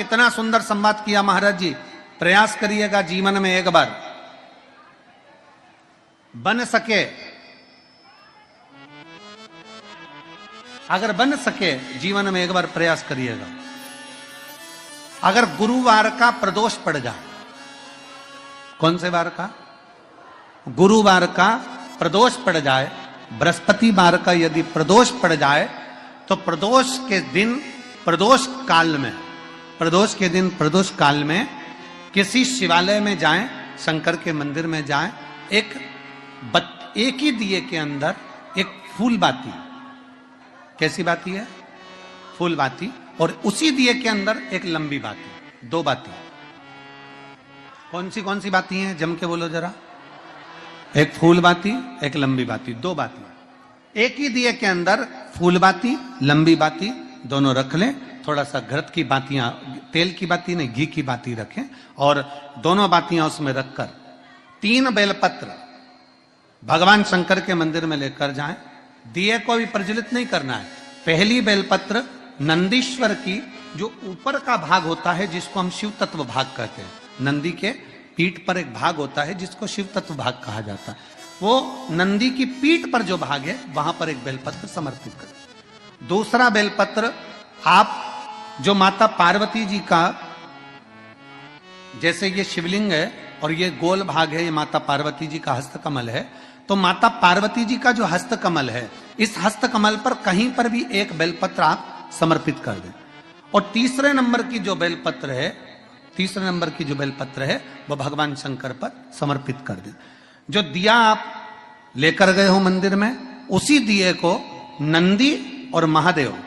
कितना सुंदर संवाद किया महाराज जी। प्रयास करिएगा जीवन में एक बार, बन सके, अगर बन सके जीवन में एक बार प्रयास करिएगा। अगर गुरुवार का प्रदोष पड़ जाए, कौन से वार का? गुरुवार का प्रदोष पड़ जाए, बृहस्पतिवार का यदि प्रदोष पड़ जाए, तो प्रदोष के दिन, प्रदोष काल में, प्रदोष के दिन, प्रदोष काल में किसी शिवालय में जाएं, शंकर के मंदिर में जाएं, एक ही दिए के अंदर एक फूल बाती, कैसी बाती है? फूल बाती, और उसी दिए के अंदर एक लंबी बाती, दो बाती। कौन सी बाती हैं? जम के बोलो जरा। एक फूल बाती, एक लंबी बाती, दो बाती। एक ही दिए के अंदर फूल बाती, लंबी बाती दोनों रख लें। थोड़ा सा घृत की बातियां, तेल की बाती नहीं, घी की बाती रखें, और दोनों बातियां उसमें रखकर 3 बेलपत्र भगवान शंकर के मंदिर में लेकर जाएं। दिए को भी प्रज्वलित नहीं करना है। पहली बेलपत्र नंदीश्वर की, जो ऊपर का भाग होता है, जिसको हम शिव तत्व भाग कहते हैं। नंदी के पीठ पर एक भाग होता है जिसको शिव तत्व भाग कहा जाता है। वो नंदी की पीठ पर जो भाग है, वहां पर एक बेलपत्र समर्पित करें। दूसरा बेलपत्र आप जो माता पार्वती जी का, जैसे ये शिवलिंग है और ये गोल भाग है, ये माता पार्वती जी का हस्तकमल है, तो माता पार्वती जी का जो हस्तकमल है, इस हस्तकमल पर कहीं पर भी एक बेलपत्र आप समर्पित कर दें। और तीसरे नंबर की जो बेलपत्र है, तीसरे नंबर की जो बेलपत्र है, वो भगवान शंकर पर समर्पित कर दें। जो दिया आप लेकर गए हो मंदिर में, उसी दिए को नंदी और महादेव,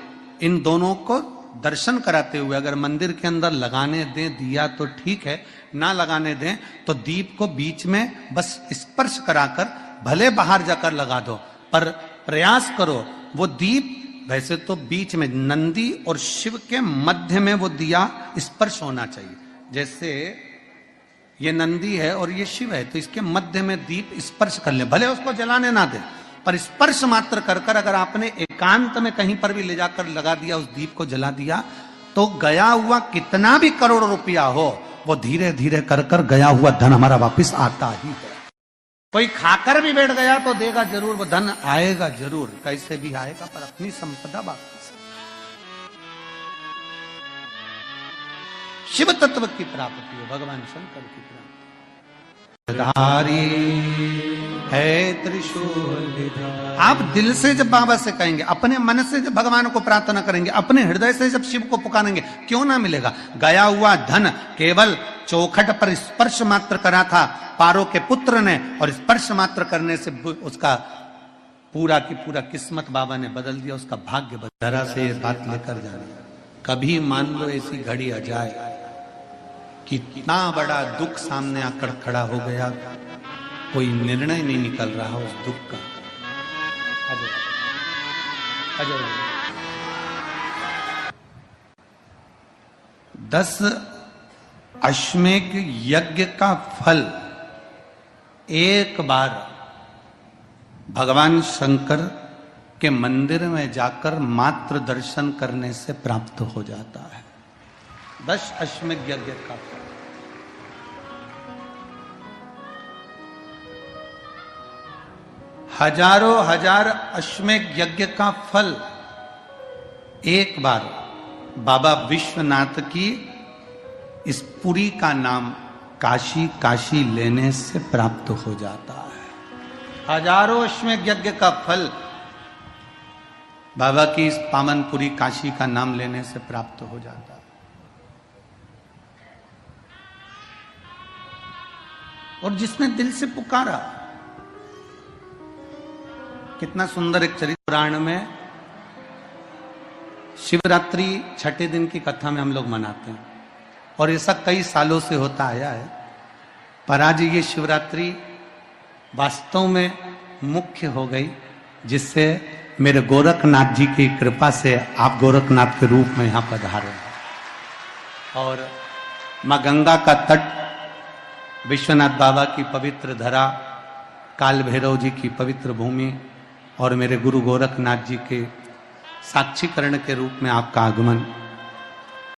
इन दोनों को दर्शन कराते हुए अगर मंदिर के अंदर लगाने दें दिया तो ठीक है, ना लगाने दें तो दीप को बीच में बस स्पर्श कराकर, भले बाहर जाकर लगा दो, पर प्रयास करो वो दीप, वैसे तो बीच में नंदी और शिव के मध्य में वो दिया स्पर्श होना चाहिए। जैसे ये नंदी है और ये शिव है, तो इसके मध्य में दीप स्पर्श कर ले, भले उसको जलाने ना दे, पर स्पर्श मात्र कर कर अगर आपने एकांत में कहीं पर भी ले जाकर लगा दिया, उस दीप को जला दिया, तो गया हुआ कितना भी करोड़ रुपया हो, वो धीरे धीरे कर कर गया हुआ धन हमारा वापस आता ही है। कोई खाकर भी बैठ गया तो देगा जरूर, वो धन आएगा जरूर, कैसे भी आएगा, पर अपनी संपदा वापस। शिव तत्व की प्राप्ति हो, भगवान शंकर की प्राप्ति है। त्रिशूल आप दिल से जब बाबा से कहेंगे, अपने मन से जब भगवान को प्रार्थना करेंगे, अपने हृदय से जब शिव को पुकारेंगे, क्यों ना मिलेगा। गया हुआ धन केवल चौखट पर स्पर्श मात्र करा था पारो के पुत्र ने, और स्पर्श मात्र करने से उसका पूरा की पूरा किस्मत बाबा ने बदल दिया, उसका भाग्य बदल। जरा से ये बात लेकर जाना, कभी मान लो ऐसी घड़ी आ जाए कि इतना बड़ा दुख सामने आकर खड़ा हो गया, कोई निर्णय नहीं निकल रहा उस दुख का। अजय 10 अश्वमेध यज्ञ का फल एक बार भगवान शंकर के मंदिर में जाकर मात्र दर्शन करने से प्राप्त हो जाता है। 10 अश्वमेध यज्ञ का फल। हजारों हजार अश्वमेध यज्ञ का फल एक बार बाबा विश्वनाथ की इस पुरी का नाम काशी काशी लेने से प्राप्त हो जाता है। हजारों अश्वमेध यज्ञ का फल बाबा की इस पावनपुरी काशी का नाम लेने से प्राप्त हो जाता है। और जिसने दिल से पुकारा, कितना सुंदर एक चरित्र पुराण में, शिवरात्रि छठे दिन की कथा में हम लोग मनाते हैं और ऐसा कई सालों से होता आया है, पर आज ये शिवरात्रि वास्तव में मुख्य हो गई, जिससे मेरे गोरखनाथ जी की कृपा से आप गोरखनाथ के रूप में यहां पधारे और मां गंगा का तट, विश्वनाथ बाबा की पवित्र धरा, काल भैरव जी की पवित्र भूमि और मेरे गुरु गोरखनाथ जी के साक्षीकरण के रूप में आपका आगमन